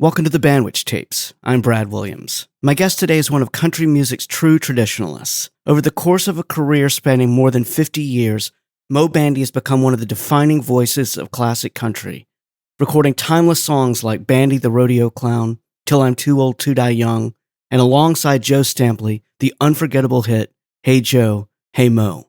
Welcome to the Bandwich Tapes. I'm Brad Williams. My guest today is one of country music's true traditionalists. Over the course of a career spanning more than 50 years, Moe Bandy has become one of the defining voices of classic country, recording timeless songs like Bandy the Rodeo Clown, Till I'm Too Old to Die Young, and alongside Joe Stampley, the unforgettable hit, Hey Joe, Hey Moe.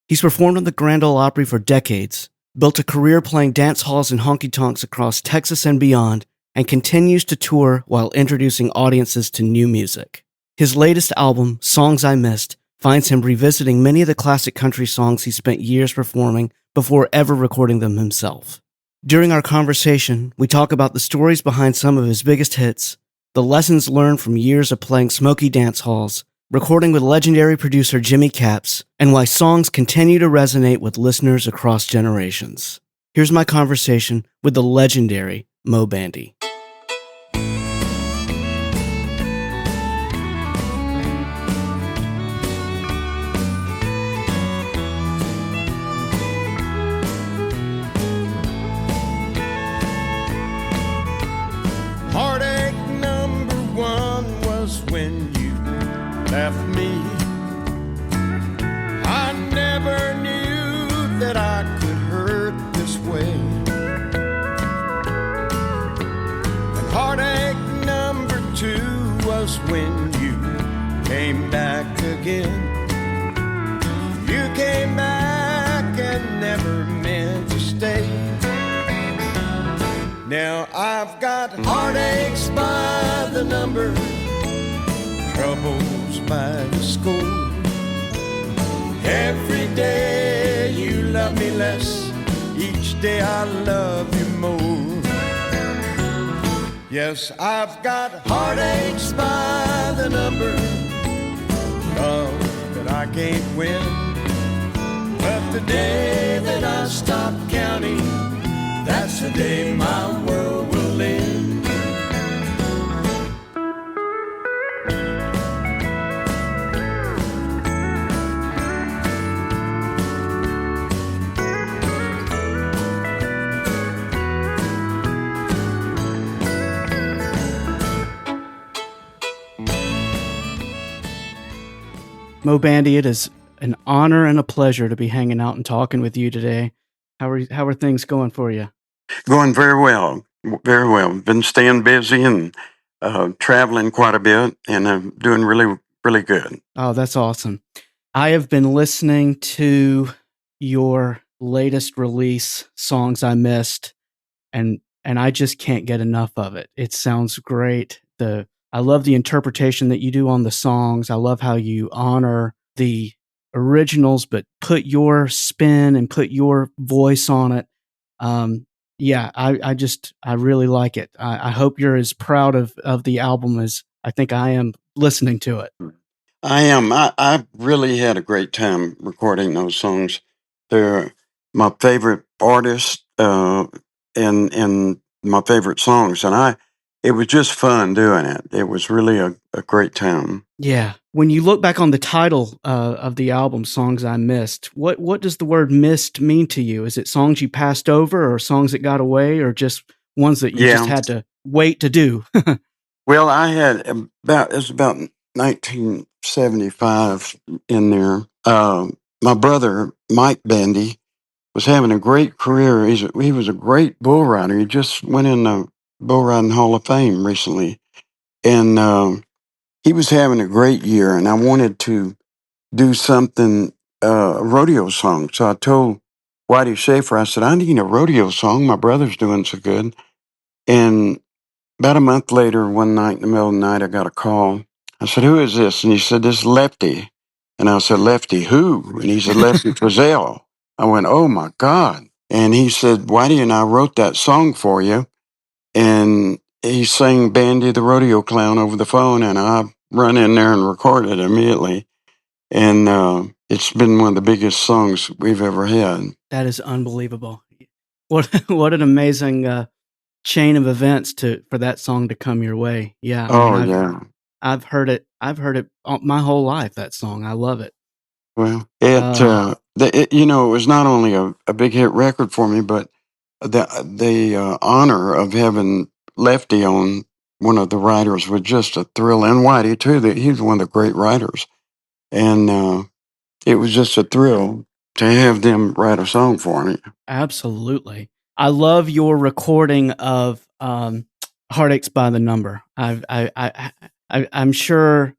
He's performed on the Grand Ole Opry for decades, built a career playing dance halls and honky tonks across Texas and beyond, and continues to tour while introducing audiences to new music. His latest album, Songs I Missed, finds him revisiting many of the classic country songs he spent years performing before ever recording them himself. During our conversation, we talk about the stories behind some of his biggest hits, the lessons learned from years of playing smoky dance halls, recording with legendary producer Jimmy Capps, and why songs continue to resonate with listeners across generations. Here's my conversation with the legendary Moe Bandy. Heartache number one was when you left me. I never knew that I could hurt this way. And heartache number two was when you came back again. You came back and never meant to stay. Now I've got heartaches by the number, troubles by the score. Every day you love me less, each day I love you more. Yes, I've got heartaches by the number, love that I can't win. But the day that I stop counting, that's the day my world will end. Moe Bandy, it is an honor and a pleasure to be hanging out and talking with you today. How are things going for you? Going very well, very well. Been staying busy and traveling quite a bit, and I'm doing really, really good. Oh, that's awesome. I have been listening to your latest release, Songs I Missed, and I just can't get enough of it. It sounds great. I love the interpretation that you do on the songs. I love how you honor the originals, but put your spin and put your voice on it. I really like it. I hope you're as proud of the album as I think I am listening to it. I am. I really had a great time recording those songs. They're my favorite artists and my favorite songs, and it was just fun doing it. It was really a great time. Yeah. When you look back on the title of the album, Songs I Missed, what does the word missed mean to you? Is it songs you passed over or songs that got away or just ones that you just had to wait to do? Well, it was about 1975 in there. My brother, Mike Bandy, was having a great career. He was a great bull rider. He just went in the Bull Riding Hall of Fame recently. And he was having a great year, and I wanted to do something, a rodeo song. So I told Whitey Schaefer, I said, I need a rodeo song. My brother's doing so good. And about a month later, one night in the middle of the night, I got a call. I said, who is this? And he said, this is Lefty. And I said, Lefty who? And he said, Lefty Frizzell. I went, oh my God. And he said, Whitey and I wrote that song for you. And he sang Bandy the Rodeo Clown over the phone, and I run in there and recorded it immediately. And it's been one of the biggest songs we've ever had. That is unbelievable. What an amazing chain of events for that song to come your way. Yeah. Yeah. I've heard it my whole life, that song. I love it. Well, it was not only a big hit record for me, but the honor of having Lefty on one of the writers was just a thrill, and Whitey too. That he's one of the great writers, and it was just a thrill to have them write a song for me. Absolutely. I love your recording of "Heartaches by the Number." I'm sure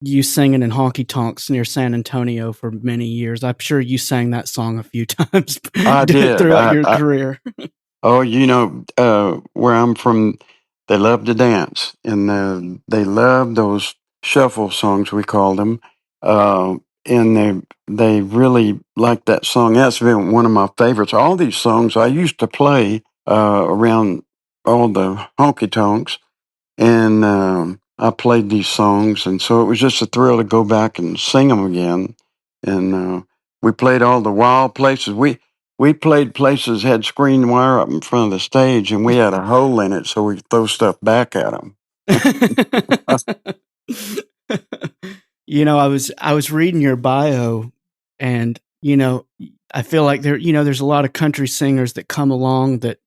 you singing in honky tonks near San Antonio for many years. I'm sure you sang that song a few times I did. throughout your career. Oh, where I'm from, they love to dance, and they love those shuffle songs, we call them. And they really like that song. That's been one of my favorites. All these songs I used to play around all the honky tonks, and I played these songs, and so it was just a thrill to go back and sing them again. And we played all the wild places. We played places had screen wire up in front of the stage, and we had a hole in it, so we could throw stuff back at them. I was reading your bio, and I feel like there's a lot of country singers that come along that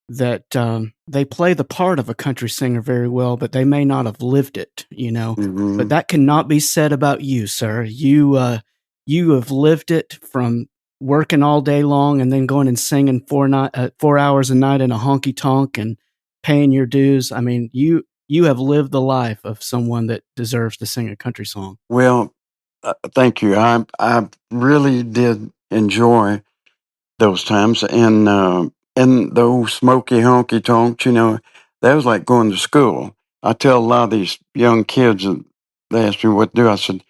they play the part of a country singer very well, but they may not have lived it. Mm-hmm. But that cannot be said about you, sir. You have lived it, from working all day long and then going and singing 4 hours a night in a honky tonk and paying your dues. I mean, you have lived the life of someone that deserves to sing a country song. Well, thank you. I really did enjoy those times, and those smoky honky tonks. That was like going to school. I tell a lot of these young kids, and they ask me what to do. I said,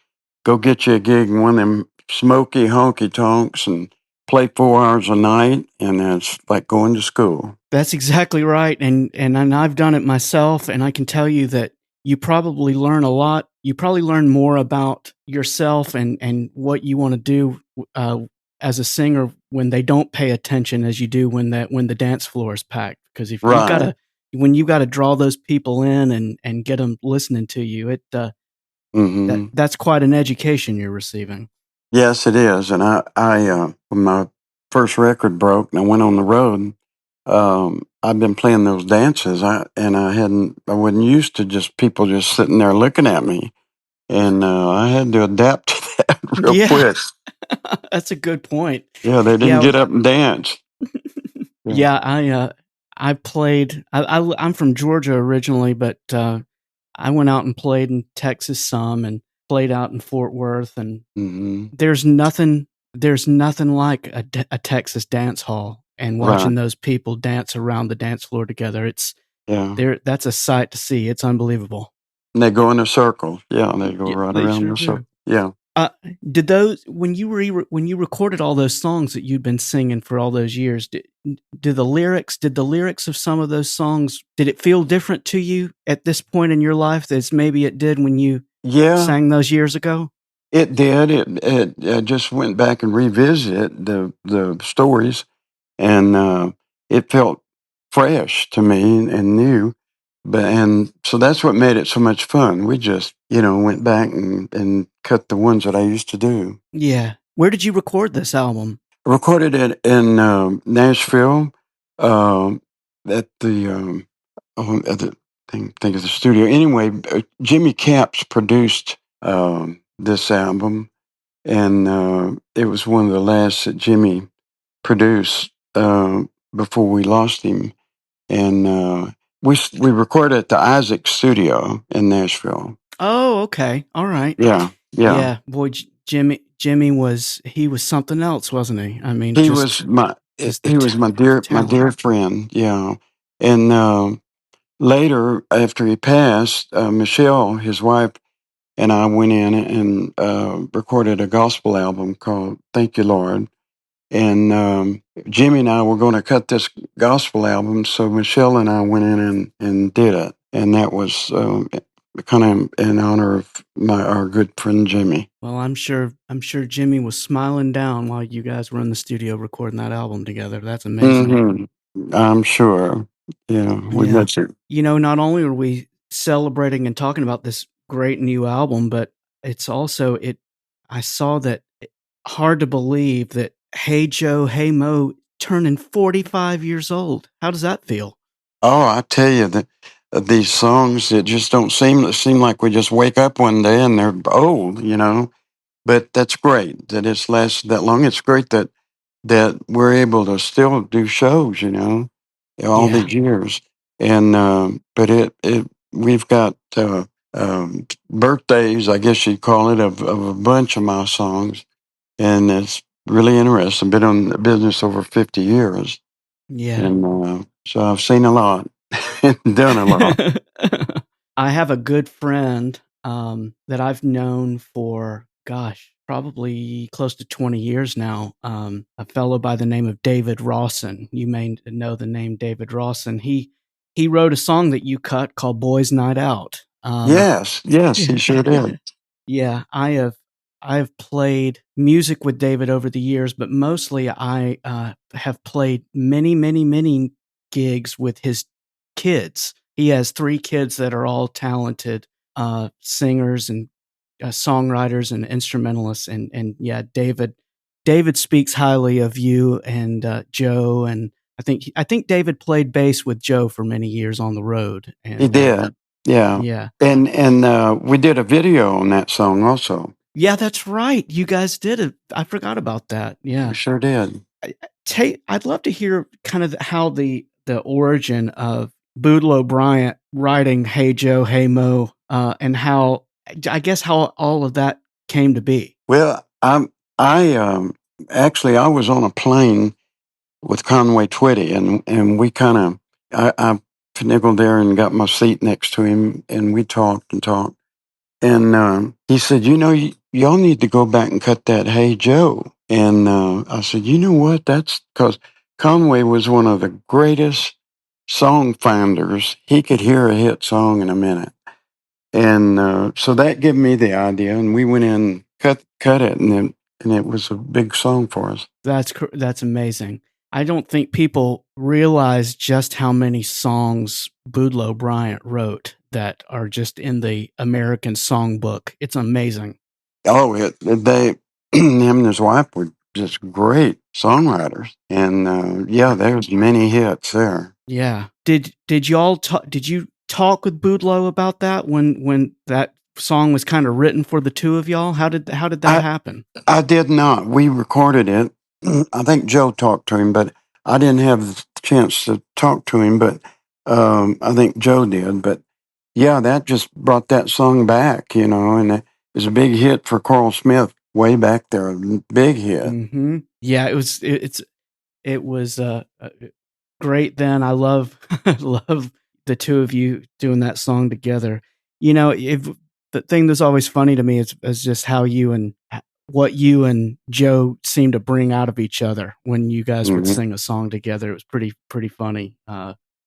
go get you a gig in one of them smoky honky tonks and play 4 hours a night, and it's like going to school. That's exactly right, and I've done it myself, and I can tell you that you probably learn a lot. You probably learn more about yourself and what you want to do as a singer when they don't pay attention as you do when the dance floor is packed. Because if Right. when you got to draw those people in and get them listening to you, Mm-hmm. that's quite an education you're receiving. Yes, it is. And when my first record broke and I went on the road, I've been playing those dances. I wasn't used to just people just sitting there looking at me, and I had to adapt to that real quick. That's a good point. Yeah, they didn't get up and dance. Yeah, I played. I'm from Georgia originally, but I went out and played in Texas some, and played out in Fort Worth, and Mm-hmm. there's nothing like a Texas dance hall and watching those people dance around the dance floor together. That's a sight to see. It's unbelievable. And they go in a circle. Yeah, and they go right they around sure the do. circle. Yeah. Did those, when you recorded all those songs that you'd been singing for all those years, did the lyrics of some of those songs, did it feel different to you at this point in your life as maybe it did when you sang those years ago? It did. I just went back and revisited the stories, and it felt fresh to me and new. And so that's what made it so much fun. We just went back and cut the ones that I used to do. Yeah. Where did you record this album? I recorded it in Nashville, at the at the think of the studio. Anyway, Jimmy Capps produced this album, and it was one of the last that Jimmy produced before we lost him. And we recorded at the Isaac Studio in Nashville. Oh, okay, all right. Yeah. Boy, Jimmy was something else, wasn't he? I mean, He was my dear friend. Yeah, and later after he passed, Michelle, his wife, and I went in and recorded a gospel album called "Thank You, Lord." And Jimmy and I were going to cut this gospel album, so Michelle and I went in and did it, and that was kind of in honor of our good friend Jimmy. Well, I'm sure Jimmy was smiling down while you guys were in the studio recording that album together. That's amazing. Mm-hmm. I'm sure. Yeah, we got you. Not only are we celebrating and talking about this great new album, but it's also I saw that hard to believe that Hey Joe, Hey Mo turning 45 years old. How does that feel? Oh, I tell you that these songs that just don't seem like we just wake up one day and they're old, But that's great that it's lasted that long. It's great that we're able to still do shows, all Yeah. these years. And but it we've got birthdays, I guess you'd call it, of a bunch of my songs, and it's really interesting. Been in the business over 50 years, Yeah. and so I've seen a lot and done a lot. I have a good friend that I've known for, gosh, probably close to 20 years now. A fellow by the name of David Rawson. You may know the name David Rawson. He wrote a song that you cut called "Boys Night Out." Yes, he sure did. Yeah, I have played music with David over the years, but mostly I have played many, many, many gigs with his kids. He has 3 kids that are all talented singers and songwriters and instrumentalists, and yeah, David speaks highly of you and Joe, and I think David played bass with Joe for many years on the road, He and did, yeah. yeah. And we did a video on that song also. Yeah, that's right. You guys did it. I forgot about that. We Yeah. sure did. I'd love to hear kind of how the origin of Boodle Bryant writing "Hey Joe, Hey Mo," and how I guess how all of that came to be. Well, I actually I was on a plane with Conway Twitty, and we kind of I finagled there and got my seat next to him, and we talked and talked, and he said, y'all need to go back and cut that Hey Joe, and I said, you know what? That's because Conway was one of the greatest song finders. He could hear a hit song in a minute. And so that gave me the idea, and we went in, cut it, and it was a big song for us. That's amazing. I don't think people realize just how many songs Boodle Bryant wrote that are just in the American songbook. It's amazing. Oh, they him and his wife were just great songwriters, and yeah, there's many hits there. Yeah. Did y'all did you talk with Boodlo about that when that song was kind of written for the two of y'all? How did that I happen? I did not. We recorded it. I think Joe talked to him, but I didn't have the chance to talk to him. But I think Joe did. But yeah, that just brought that song back, and it was a big hit for Carl Smith way back there. A big hit. Mm-hmm. Yeah, it was great then. I love love the two of you doing that song together. If the thing that's always funny to me is just how what you and Joe seem to bring out of each other when you guys would Mhm. sing a song together. It was pretty funny.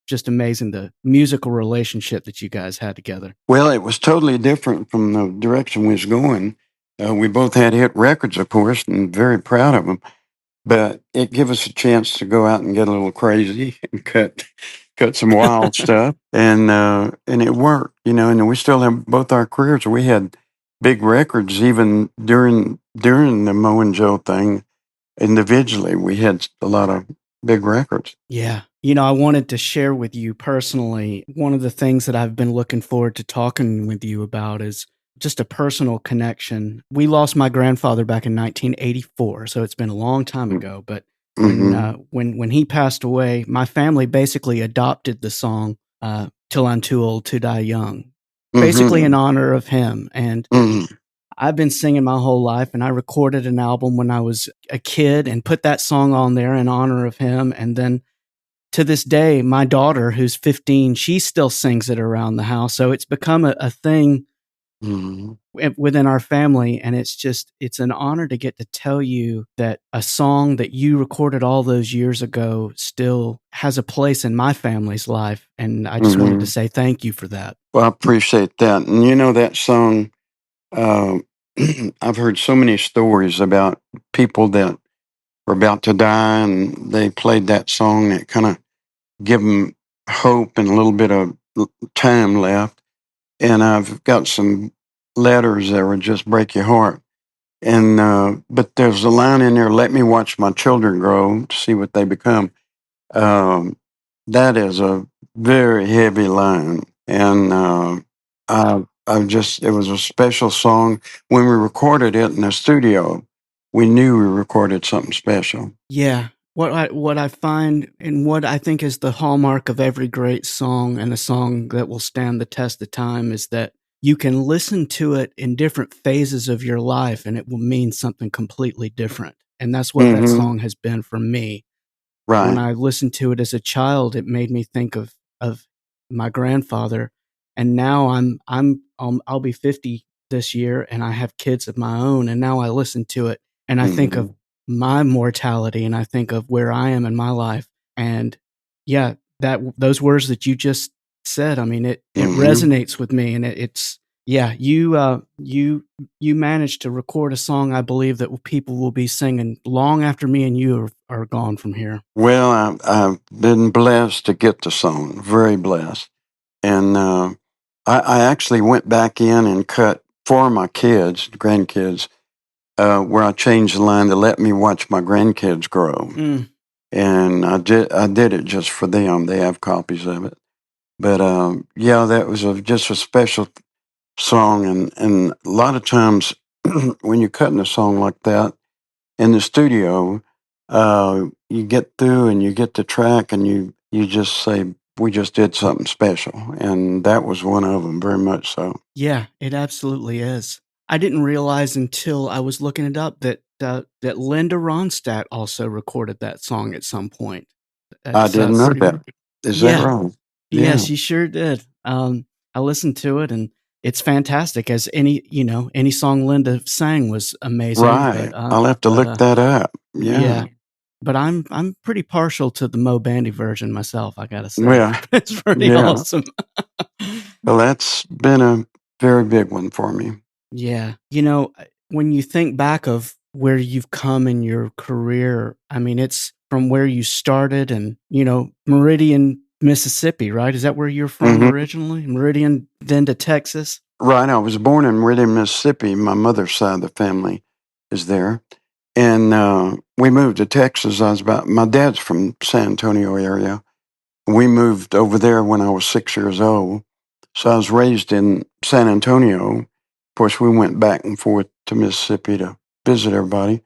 Just amazing the musical relationship that you guys had together. Well, it was totally different from the direction we was going. We both had hit records, of course, and very proud of them. But it gave us a chance to go out and get a little crazy and cut some wild stuff, and it worked, And we still have both our careers. We had big records even during the Moe and Joe thing. Individually, we had a lot of big records. Yeah. I wanted to share with you personally, one of the things that I've been looking forward to talking with you about is just a personal connection. We lost my grandfather back in 1984, so it's been a long time ago. But when he passed away, my family basically adopted the song "Till I'm Too Old to Die Young," basically in honor of him. And I've been singing my whole life, and I recorded an album when I was a kid and put that song on there in honor of him. And then to this day, my daughter, who's 15, she still sings it around the house. So it's become a thing within our family. And it's an honor to get to tell you that a song that you recorded all those years ago still has a place in my family's life. And I just wanted to say thank you for that. Well, I appreciate that. And that song, I've heard so many stories about people that were about to die, and they played that song that kind of give them hope and a little bit of time left. And I've got some letters that would just break your heart. And but there's a line in there: "Let me watch my children grow to see what they become." That is a very heavy line, and I just it was a special song. When we recorded it in the studio, we knew we recorded something special. Yeah. What I find and what I think is the hallmark of every great song and a song that will stand the test of time is that you can listen to it in different phases of your life and it will mean something completely different. And that's what that Hmm. song has been for me. When Right. I listened to it as a child, it made me think of my grandfather, and now I'll be 50 this year, and I have kids of my own, and now I listen to it, and I think of Hmm. my mortality, and I think of where I am in my life, and yeah, those words that you just said, I mean, it Hmm. resonates with me, and it's yeah, you managed to record a song I believe that people will be singing long after me and you are gone from here. Well, I've been blessed to get the song, very blessed. And I actually went back in and cut for my kids, grandkids, where I changed the line to let me watch my grandkids grow. Mm, And I did it just for them. They have copies of it. But yeah, that was just a special song. And a lot of times when you're cutting a song like that in the studio, you get through and you get the track and you just say, we just did something special. And that was one of them, very much so. yeah, it absolutely is. I didn't realize until I was looking it up that Linda Ronstadt also recorded that song at some point. I That's didn't know pretty. that. Is that Yeah, right? yeah, Yeah. she sure did. I listened to it and it's fantastic. As any song Linda sang was amazing. Right. I'll have to look that up. Yeah. Yeah, but I'm pretty partial to the Moe Bandy version myself, I gotta say. Well, It's pretty yeah. awesome. Well, that's been a very big one for me. Yeah. When you think back of where you've come in your career, I mean, it's from where you started and, Meridian, Mississippi, right? Is that where you're from Hmm. originally? Meridian, then to Texas? Right. I was born in Meridian, Mississippi. My mother's side of the family is there. And we moved to Texas. My dad's from San Antonio area. We moved over there when I was 6 years old. So I was raised in San Antonio. Of course, we went back and forth to Mississippi to visit everybody.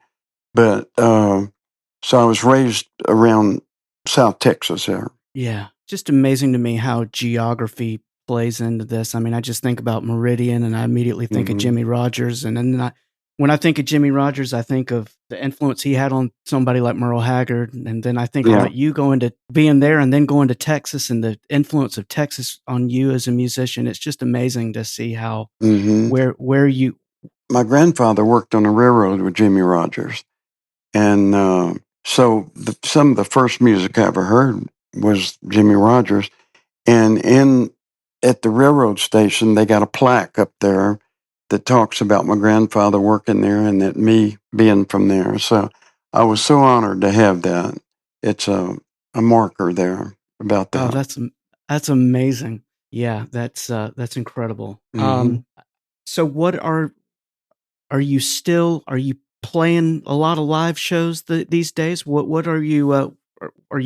But so I was raised around South Texas there. Yeah. Just amazing to me how geography plays into this. I mean, I just think about Meridian and I immediately think of Hmm. Jimmy Rogers. And then when I think of Jimmy Rogers, I think of the influence he had on somebody like Merle Haggard. And then I think Yeah. about you going to being there and then going to Texas and the influence of Texas on you as a musician. It's just amazing to see how, Hmm. where you, My grandfather worked on the railroad with Jimmy Rogers. And so some of the first music I ever heard was Jimmy Rogers. And at the railroad station, they got a plaque up there that talks about my grandfather working there and that me being from there. So I was so honored to have that. It's a marker there about oh, that. that's amazing. Yeah, that's incredible. Hmm. So are you playing a lot of live shows these days? What are you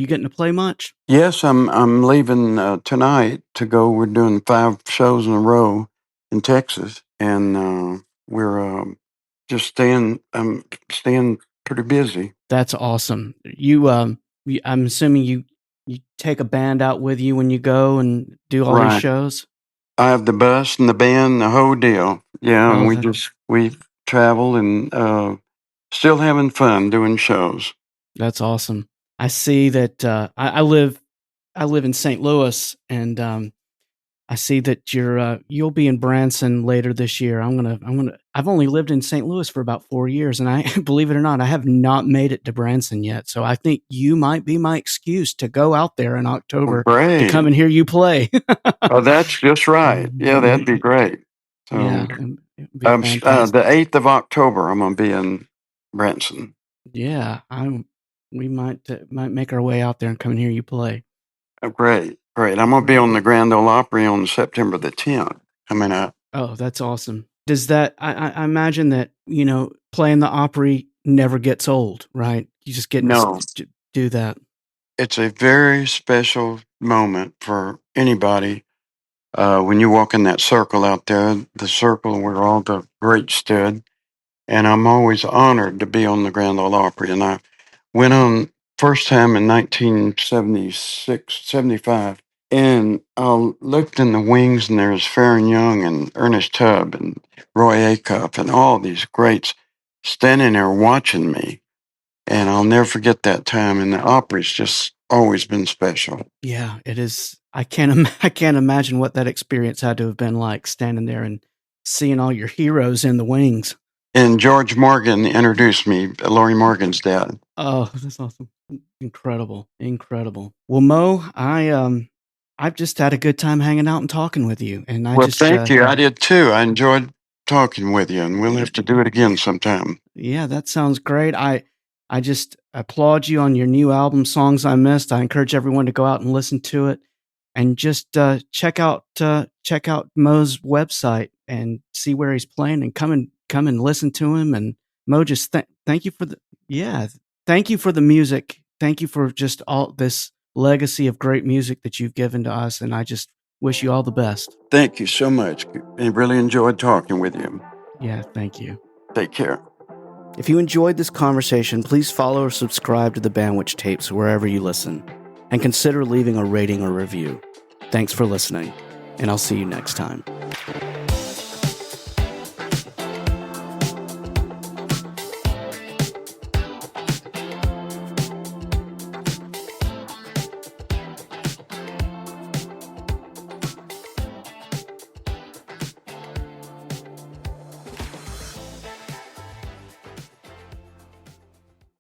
getting to play much? Yes, I'm leaving tonight to go. We're doing 5 shows in a row in Texas, and we're just staying. I'm staying pretty busy. That's awesome. I'm assuming you take a band out with you when you go and do all these Right. shows? I have the bus and the band, the whole deal. Yeah, and Oh, we travel and still having fun doing shows. that's awesome. I see that I live in St. Louis and I see that you'll be in Branson later this year. I've only lived in St. Louis for about 4 years and I believe it or not, I have not made it to Branson yet. So I think you might be my excuse to go out there in Well, October to come great. and hear you play. Oh, that's just right. Yeah, that'd be great. So Yeah, it'd be the fantastic. 8th of October, I'm gonna be in Branson. Yeah, we might make our way out there and come and hear you play. Oh, great, great. I'm gonna be on the Grand Ole Opry on September the 10th. Coming up. Oh, that's awesome. Does that I imagine that, playing the Opry never gets old, right? You just getting to No, do that. it's a very special moment for anybody When you walk in that circle out there, the circle where all the greats stood, and I'm always honored to be on the Grand Ole Opry. And I went on first time in 1976, 75. And I looked in the wings, and there's Farron Young and Ernest Tubb and Roy Acuff and all these greats standing there watching me. And I'll never forget that time. And the Opry's just always been special. Yeah, it is. I can't imagine what that experience had to have been like, standing there and seeing all your heroes in the wings. And George Morgan introduced me, Laurie Morgan's dad. Oh, that's awesome. Incredible. Well, Mo, I've just had a good time hanging out and talking with you. And Thank you. I did too. I enjoyed talking with you, and we'll have to do it again sometime. Yeah, that sounds great. I just applaud you on your new album, Songs I Missed. I encourage everyone to go out and listen to it, and just check out Mo's website and see where he's playing, and come and listen to him. And Mo, just thank you for the music. Thank you for just all this legacy of great music that you've given to us, and I just wish you all the best. Thank you so much. I really enjoyed talking with you. Yeah, thank you. Take care. If you enjoyed this conversation, please follow or subscribe to the Bandwich Tapes wherever you listen, and consider leaving a rating or review. Thanks for listening, and I'll see you next time.